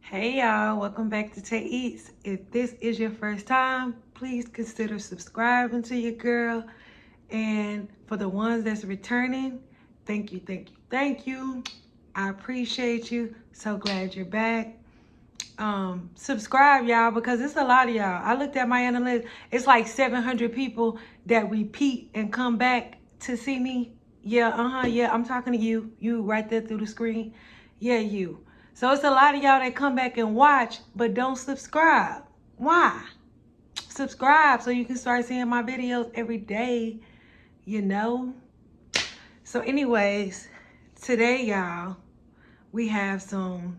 Hey y'all, welcome back to Tay Eats. If this is your first time, please consider subscribing to your girl. And for the ones that's returning, thank you, thank you, thank you. I appreciate you. So glad you're back. Subscribe y'all, because it's a lot of y'all. I looked at my analytics. It's like 700 people that repeat and come back to see me. Yeah, I'm talking to you. You right there through the screen. Yeah, you. So it's a lot of y'all that come back and watch, but don't subscribe. Why? Subscribe so you can start seeing my videos every day, you know? So anyways, today, y'all, we have some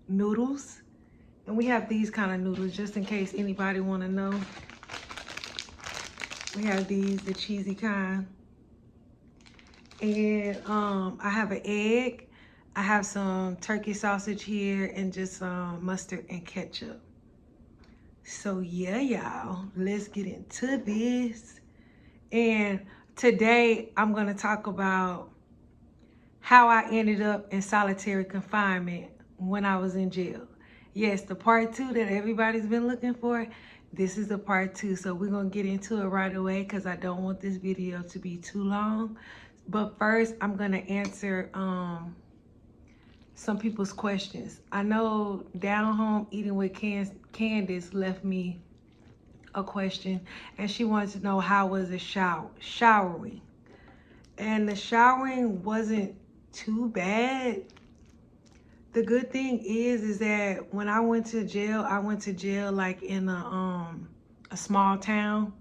noodles. And we have these kind of noodles, just in case anybody want to know. We have these, the cheesy kind. And I have an egg. I have some turkey sausage here and just some mustard and ketchup. So yeah, y'all, let's get into this. And today I'm gonna talk about how I ended up in solitary confinement when I was in jail. Yes, the part 2 that everybody's been looking for. This is the part 2, so we're gonna get into it right away because I don't want this video to be too long. But first, I'm gonna answer some people's questions. I know Down Home Eating with Candace left me a question, and she wanted to know how was it showering. And the showering wasn't too bad. The good thing is that when I went to jail like in a small town.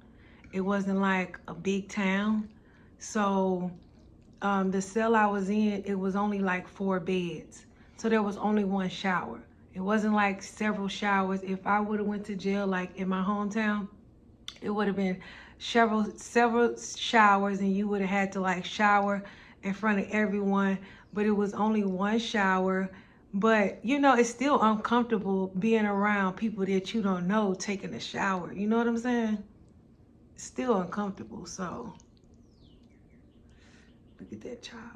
It wasn't like a big town. So the cell I was in, it was only like 4 beds. So there was only one shower. It wasn't like several showers. If I would have went to jail like in my hometown, it would have been several showers, and you would have had to like shower in front of everyone. But it was only one shower. But you know, it's still uncomfortable being around people that you don't know taking a shower. You know what I'm saying? It's still uncomfortable. So look at that child.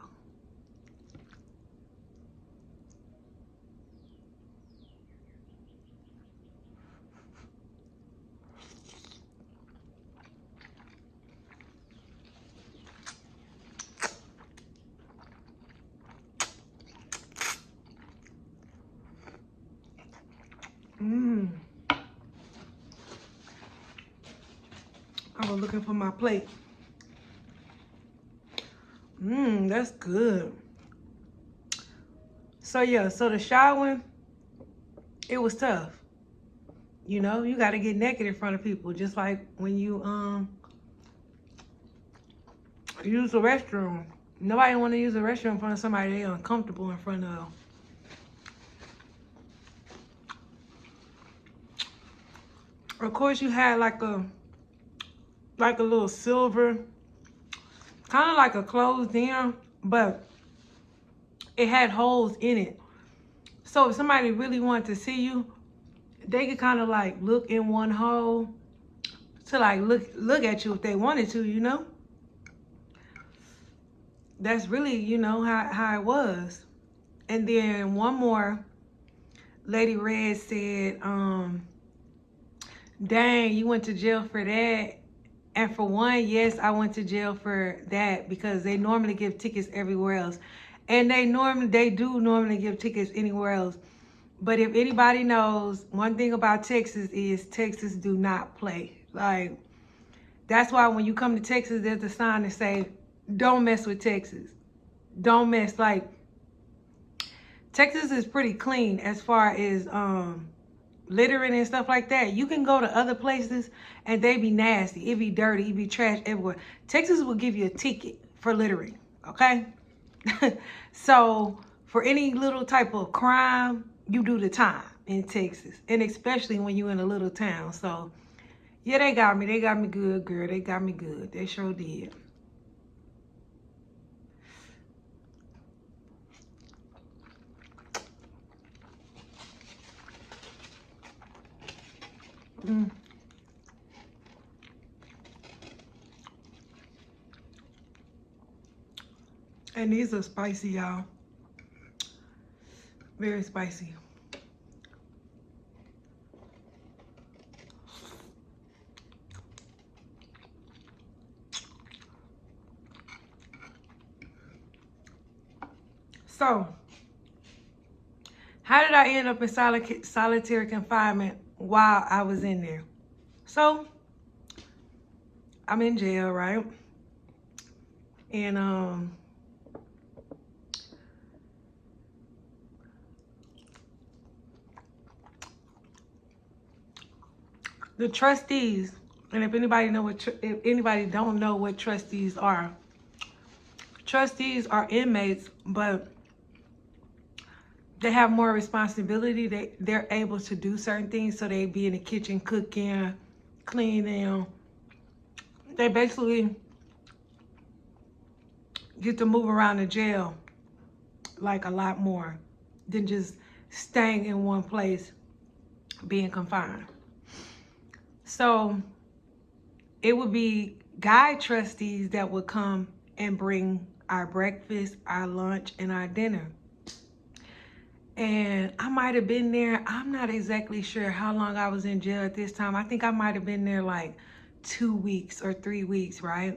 I was looking for my plate. That's good. So yeah, so the showering, it was tough. You know, you got to get naked in front of people, just like when you use the restroom. Nobody want to use the restroom in front of somebody they uncomfortable in front of. Of course, you had like a little silver, kind of like a closed in, but it had holes in it. So if somebody really wanted to see you, they could kind of like look in one hole to like look at you if they wanted to, you know? That's really, you know, how it was. And then one more, Lady Red said, dang, you went to jail for that. And for one, yes, I went to jail for that because they normally give tickets everywhere else. And they do normally give tickets anywhere else. But if anybody knows, one thing about Texas is Texas do not play. Like, that's why when you come to Texas, there's a sign that say, don't mess with Texas. Don't mess. Like, Texas is pretty clean as far as littering and stuff like that. You can go to other places and they be nasty. It be dirty. It be trash everywhere. Texas will give you a ticket for littering. Okay? So for any little type of crime, you do the time in Texas. And especially when you in a little town. So yeah, they got me. They got me good, girl. They got me good. They sure did. And these are spicy, y'all. Very spicy. So, how did I end up in solitary confinement while I was in there? So, I'm in jail, right? And the trustees, and if anybody don't know what trustees are inmates, but they have more responsibility. They're able to do certain things, so they be in the kitchen cooking, cleaning. They basically get to move around the jail like a lot more than just staying in one place, being confined. So it would be guy trustees that would come and bring our breakfast, our lunch, and our dinner. And I might have been there, I'm not exactly sure how long I was in jail at this time. I think I might have been there like 2 weeks or 3 weeks, right?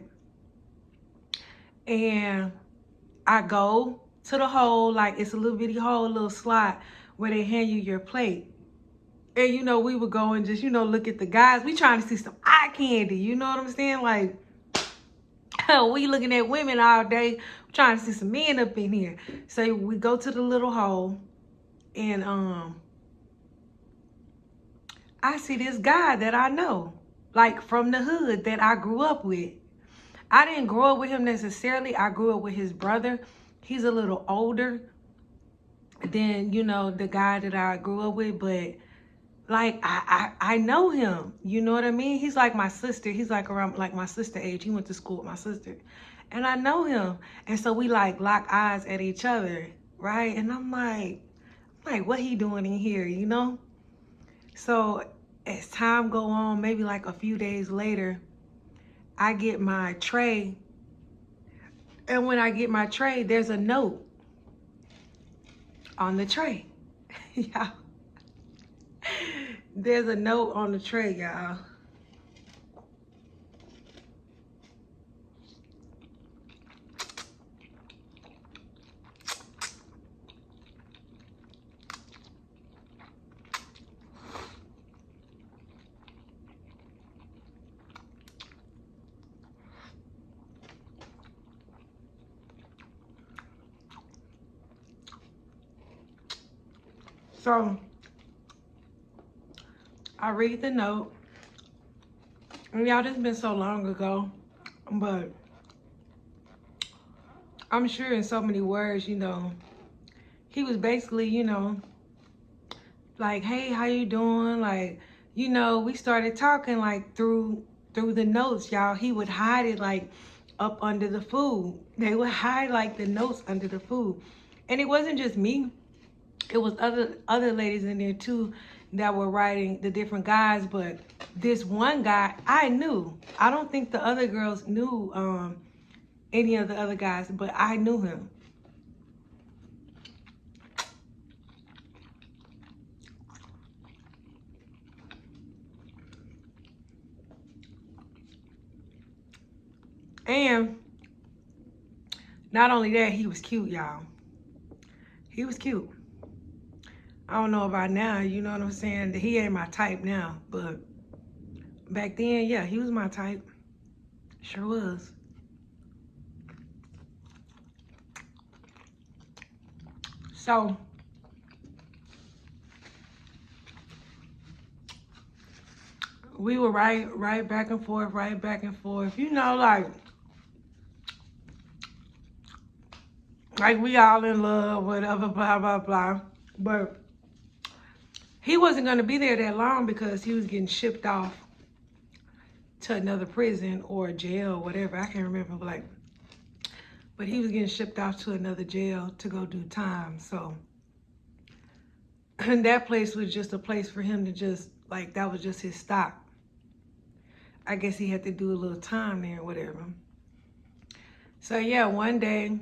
And I go to the hole, like it's a little bitty hole, a little slot where they hand you your plate. And you know, we would go and just, you know, look at the guys. We trying to see some eye candy, you know what I'm saying? Like, we looking at women all day, trying to see some men up in here. So we go to the little hole, and I see this guy that I know, like from the hood that I grew up with. I didn't grow up with him necessarily. I grew up with his brother. He's a little older than, you know, the guy that I grew up with, but like I know him. You know what I mean? He's like my sister. He's like around like my sister age. He went to school with my sister. And I know him. And so we like lock eyes at each other, right? And I'm like, what he doing in here, you know? So as time go on, maybe like a few days later, I get my tray. And when I get my tray, there's a note on the tray. Yeah. There's a note on the tray, y'all. So I read the note. And y'all, this has been so long ago, but I'm sure in so many words, you know, he was basically, you know, like, hey, how you doing? Like, you know, we started talking like through the notes, y'all. He would hide it like up under the food. They would hide like the notes under the food. And it wasn't just me. It was other ladies in there too that were writing, the different guys, but this one guy I knew. I don't think the other girls knew any of the other guys, but I knew him. And not only that, he was cute, y'all. He was cute. I don't know about now, you know what I'm saying? He ain't my type now, but back then, yeah, he was my type. Sure was. So, we were right back and forth, you know, like we all in love, whatever, blah, blah, blah. But he wasn't going to be there that long because he was getting shipped off to another prison or jail or whatever. I can't remember, but he was getting shipped off to another jail to go do time. So, and that place was just a place for him to just, like, that was just his stop. I guess he had to do a little time there or whatever. So yeah, one day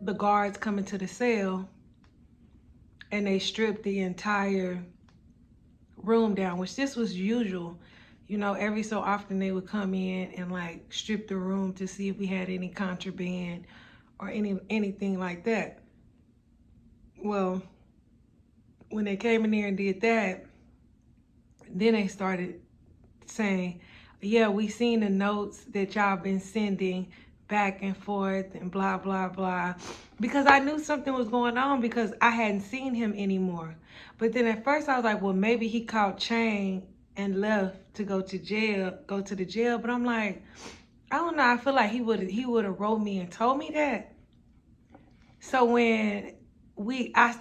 the guards come into the cell and they stripped the entire room down, which this was usual. You know, every so often they would come in and like strip the room to see if we had any contraband or anything like that. Well, when they came in there and did that, then they started saying, yeah, we seen the notes that y'all been sending back and forth and blah, blah, blah. Because I knew something was going on because I hadn't seen him anymore. But then at first I was like, well, maybe he caught Chain and left to go to the jail. But I'm like, I don't know. I feel like he would have wrote me and told me that. So when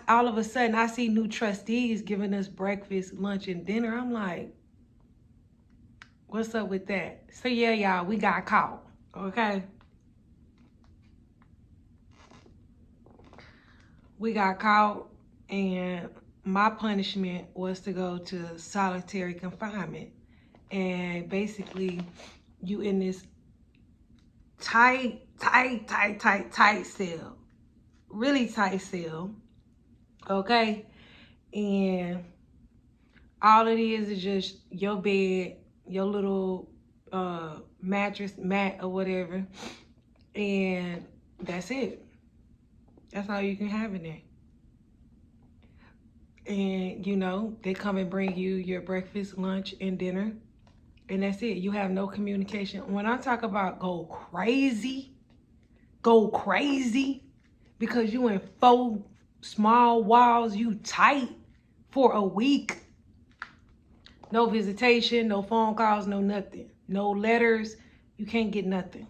all of a sudden I see new trustees giving us breakfast, lunch, and dinner, I'm like, what's up with that? So yeah, y'all, we got caught, okay? We got caught, and my punishment was to go to solitary confinement. And basically, you in this tight cell, really tight cell, okay? And all it is just your bed, your little mattress, mat or whatever, and that's it. That's all you can have in there. And you know, they come and bring you your breakfast, lunch, and dinner, and that's it. You have no communication. When I talk about go crazy, because you in 4 small walls, you tight for a week. No visitation, no phone calls, no nothing. No letters. You can't get nothing.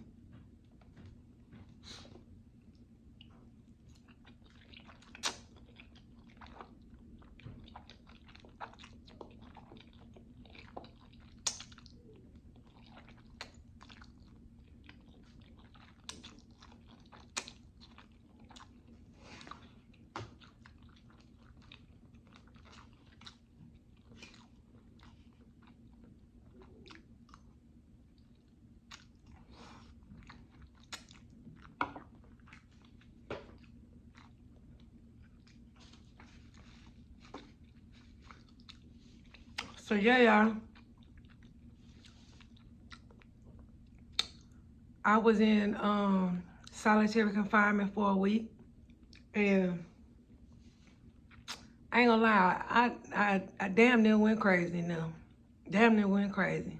So yeah, y'all. I was in solitary confinement for a week, and I ain't gonna lie, I damn near went crazy now. Damn near went crazy.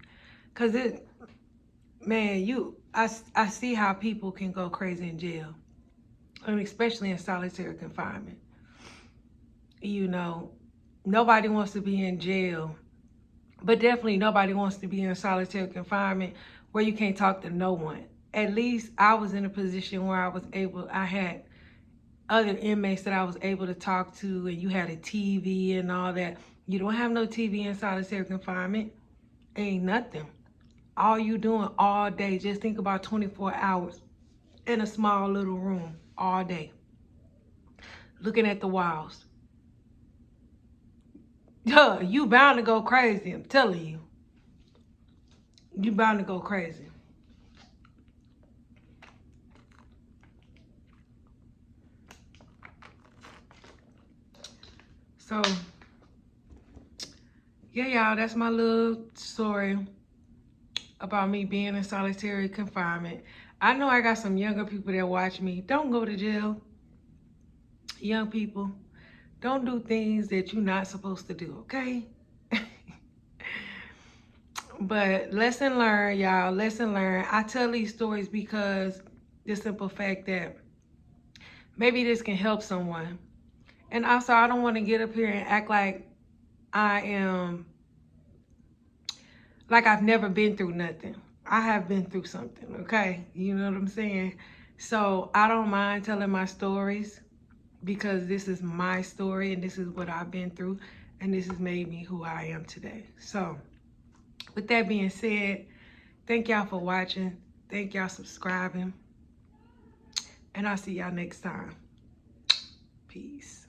Cause man, I see how people can go crazy in jail. I mean, especially in solitary confinement. You know, nobody wants to be in jail, but definitely nobody wants to be in solitary confinement where you can't talk to no one. At least I was in a position where I had other inmates that I was able to talk to, and you had a TV and all that. You don't have no TV in solitary confinement. Ain't nothing. All you doing all day, just think about 24 hours in a small little room all day, looking at the walls. You bound to go crazy, I'm telling you. You bound to go crazy. So, yeah, y'all, that's my little story about me being in solitary confinement. I know I got some younger people that watch me. Don't go to jail. Young people, don't do things that you're not supposed to do, okay? But lesson learned, y'all, lesson learned. I tell these stories because the simple fact that maybe this can help someone. And also, I don't want to get up here and act like I've never been through nothing. I have been through something, okay? You know what I'm saying? So I don't mind telling my stories because this is my story and this is what I've been through, and this has made me who I am today. So with that being said, thank y'all for watching. Thank y'all subscribing. And I'll see y'all next time. Peace.